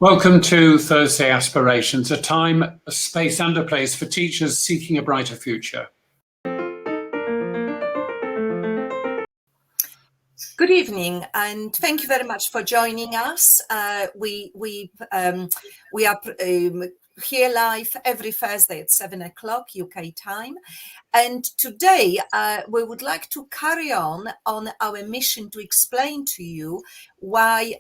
Welcome to Thursday Aspirations, a time, a space and a place for teachers seeking a brighter future. Good evening, and thank you very much for joining us. We are here live every Thursday at 7 o'clock UK time. And today we would like to carry on our mission to explain to you why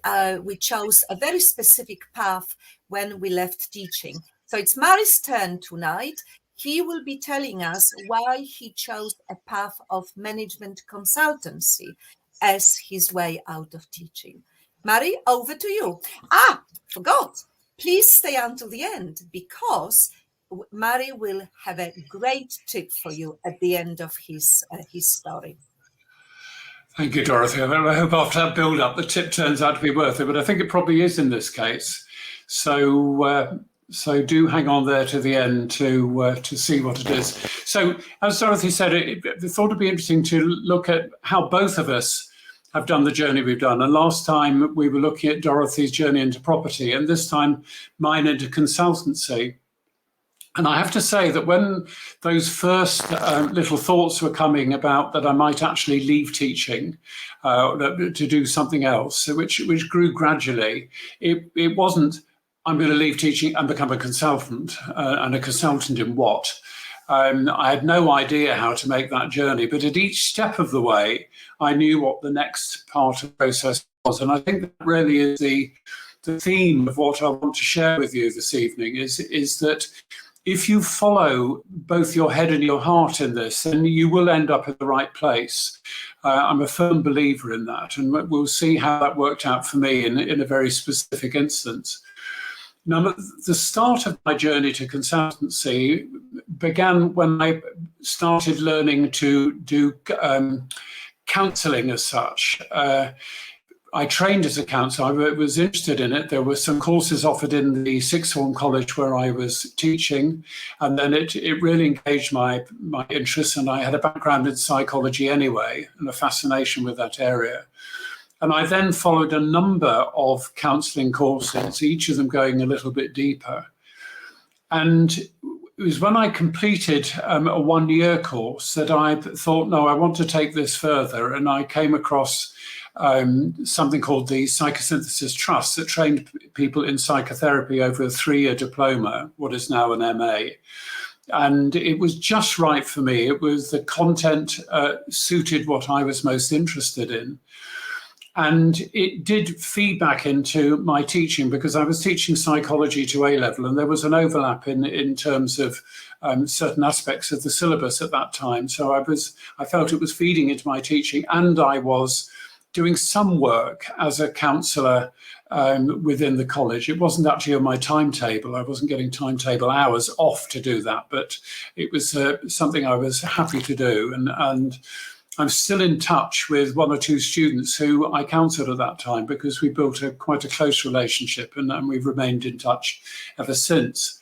we chose a very specific path when we left teaching. So it's Mary's turn tonight. He will be telling us why he chose a path of management consultancy as his way out of teaching. Mary, over to you. Forgot. Please stay until the end, because Mary will have a great tip for you at the end of his story. Thank you, Dorothy. I hope after that build-up, the tip turns out to be worth it, but I think it probably is in this case. So do hang on there to the end to see what it is. So, as Dorothy said, I thought it'd be interesting to look at how both of us have done the journey we've done. And last time we were looking at Dorothy's journey into property, and this time mine into consultancy. And I have to say that when those first little thoughts were coming about that I might actually leave teaching to do something else, which grew gradually, it wasn't, I'm going to leave teaching and become a consultant, and a consultant in what? I had no idea how to make that journey, but at each step of the way, I knew what the next part of the process was. And I think that really is the theme of what I want to share with you this evening is that if you follow both your head and your heart in this, then you will end up at the right place. I'm a firm believer in that, and we'll see how that worked out for me in a very specific instance. Now, the start of my journey to consultancy began when I started learning to do counselling as such. I trained as a counsellor. I was interested in it. There were some courses offered in the sixth form college where I was teaching, and then it really engaged my interest, and I had a background in psychology anyway, and a fascination with that area. And I then followed a number of counselling courses, each of them going a little bit deeper. And it was when I completed a one-year course that I thought, no, I want to take this further. And I came across something called the Psychosynthesis Trust that trained people in psychotherapy over a 3-year diploma, what is now an MA. And it was just right for me. It was the content suited what I was most interested in. And it did feed back into my teaching, because I was teaching psychology to A-level, and there was an overlap in terms of certain aspects of the syllabus at that time. So I felt it was feeding into my teaching, and I was doing some work as a counsellor within the college. It wasn't actually on my timetable. I wasn't getting timetable hours off to do that, but it was something I was happy to do. And I'm still in touch with 1 or 2 students who I counselled at that time, because we built quite a close relationship, and we've remained in touch ever since.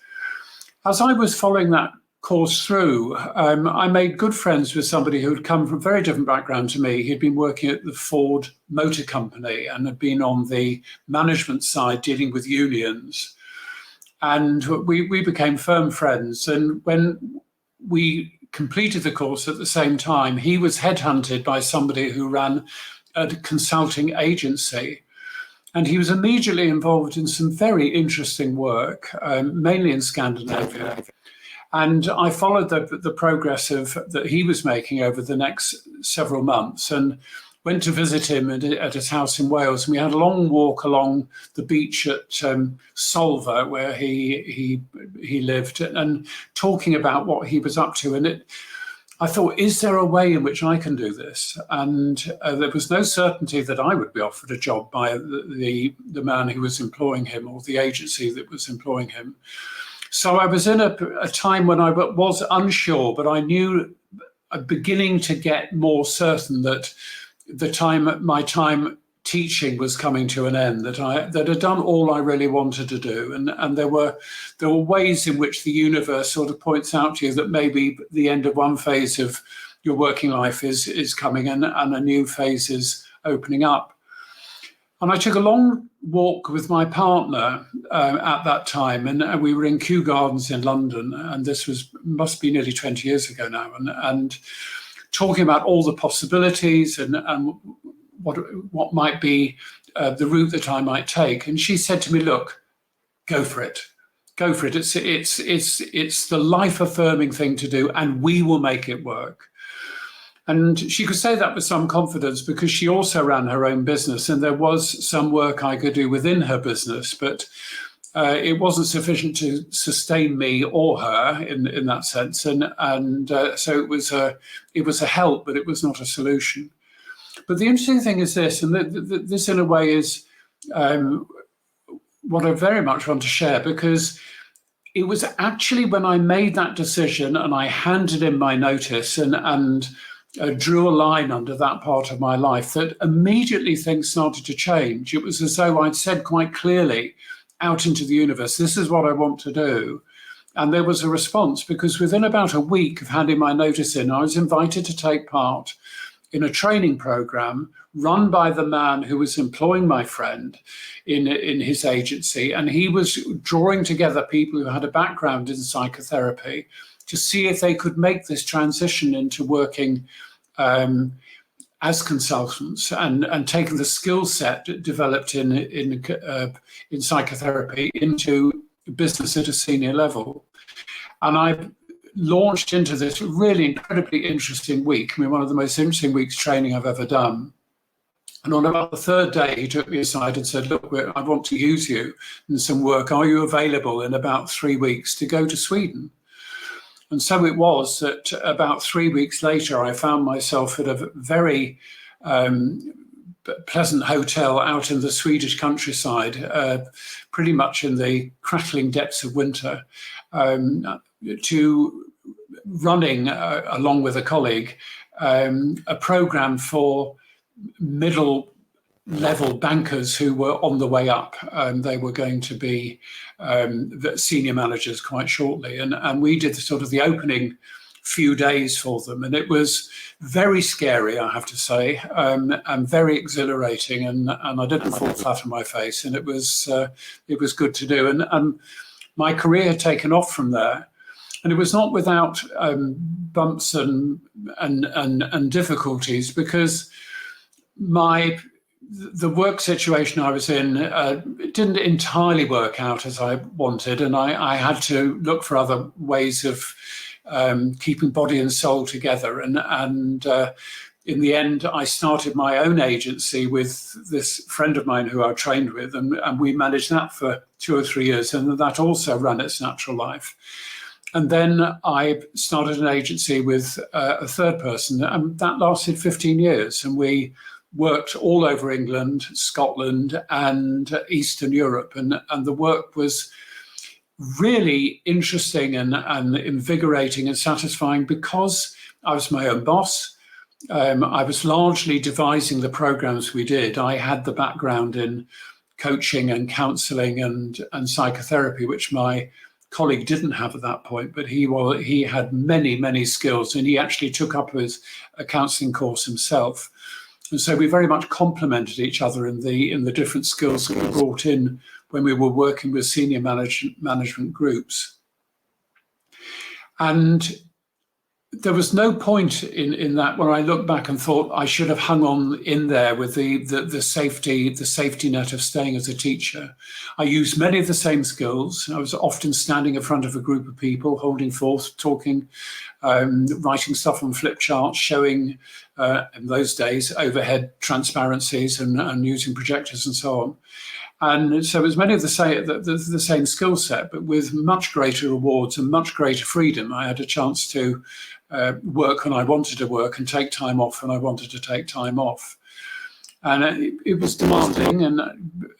As I was following that course through, I made good friends with somebody who had come from a very different background to me. He'd been working at the Ford Motor Company and had been on the management side dealing with unions. And we became firm friends. And when we completed the course at the same time, he was headhunted by somebody who ran a consulting agency. And he was immediately involved in some very interesting work, mainly in Scandinavia. And I followed the progress that he was making over the next several months, and went to visit him at his house in Wales. And we had a long walk along the beach at Solva, where he lived, and talking about what he was up to. And I thought, is there a way in which I can do this? And there was no certainty that I would be offered a job by the man who was employing him, or the agency that was employing him. So I was in a time when I was unsure, but I knew, beginning to get more certain that my time teaching was coming to an end, that had done all I really wanted to do. And there were ways in which the universe sort of points out to you that maybe the end of one phase of your working life is coming, and a new phase is opening up. And I took a long walk with my partner at that time, and we were in Kew Gardens in London, and this must be nearly 20 years ago now, and talking about all the possibilities and what might be the route that I might take. And she said to me, "Look, go for it. Go for it. It's the life-affirming thing to do, and we will make it work." And she could say that with some confidence because she also ran her own business, and there was some work I could do within her business, but it wasn't sufficient to sustain me or her in that sense. And so it was a help, but it was not a solution. But the interesting thing is this, and this in a way is what I very much want to share, because it was actually when I made that decision and I handed in my notice and drew a line under that part of my life that immediately things started to change. It was as though I'd said quite clearly out into the universe, this is what I want to do. And there was a response, because within about a week of handing my notice in, I was invited to take part in a training program run by the man who was employing my friend in his agency. And he was drawing together people who had a background in psychotherapy to see if they could make this transition into working as consultants and taking the skill set developed in psychotherapy into business at a senior level. And I launched into this really incredibly interesting week. I mean, one of the most interesting weeks training I've ever done. And on about the third day, he took me aside and said, "Look, I want to use you in some work. Are you available in about 3 weeks to go to Sweden?" And so it was that about 3 weeks later, I found myself at a very pleasant hotel out in the Swedish countryside, pretty much in the crackling depths of winter, to running, along with a colleague, a program for middle-level bankers who were on the way up. They were going to be senior managers quite shortly. And we did the opening few days for them. And it was very scary, I have to say, and very exhilarating. And I didn't fall flat on my face. And it was good to do. And my career had taken off from there. And it was not without bumps and difficulties, because the work situation I was in didn't entirely work out as I wanted, and I had to look for other ways of keeping body and soul together. And in the end, I started my own agency with this friend of mine who I trained with, and we managed that for 2 or 3 years, and that also ran its natural life. And then I started an agency with a third person, and that lasted 15 years. And we worked all over England, Scotland, and Eastern Europe. And the work was really interesting and invigorating and satisfying, because I was my own boss. I was largely devising the programs we did. I had the background in coaching and counselling and psychotherapy, which my colleague didn't have at that point, but he had many skills, and he actually took up a counselling course himself. And so we very much complemented each other in the different skills that we brought in when we were working with senior management groups. And there was no point in that when I look back and thought I should have hung on in there with the safety net of staying as a teacher. I used many of the same skills. I was often standing in front of a group of people, holding forth, talking, writing stuff on flip charts, showing, in those days, overhead transparencies and using projectors and so on. And so it was many of the same skill set, but with much greater rewards and much greater freedom. I had a chance to work when I wanted to work and take time off when I wanted to take time off. And it was demanding,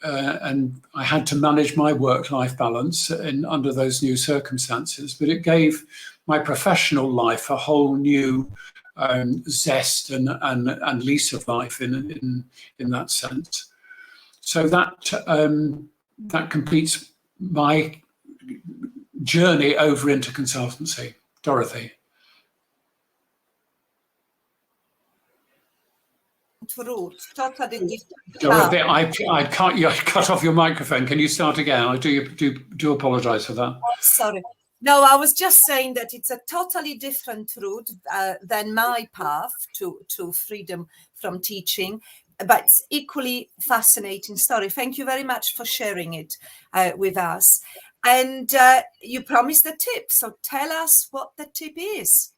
and I had to manage my work-life balance under those new circumstances. But it gave my professional life a whole new zest and lease of life in that sense. So that completes my journey over into consultancy. Dorothy. route, totally different Dorothy, path. I can't. You cut off your microphone. Can you start again? I do apologise for that. Sorry. No, I was just saying that it's a totally different route than my path to freedom from teaching, but it's equally fascinating story. Thank you very much for sharing it with us. And you promised a tip, so tell us what the tip is.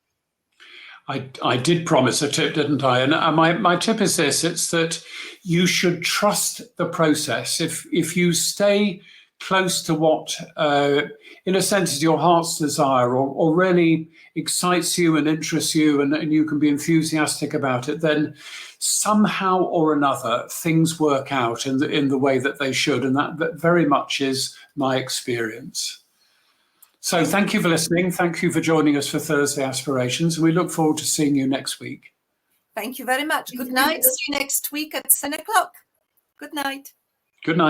I did promise a tip, didn't I? And my tip is this: it's that you should trust the process. If you stay close to what, in a sense, is your heart's desire, or really excites you and interests you, and you can be enthusiastic about it, then somehow or another things work out in the way that they should, and that very much is my experience. So thank you for listening. Thank you for joining us for Thursday Aspirations. We look forward to seeing you next week. Thank you very much. Good night. See you next week at 10 o'clock. Good night. Good night.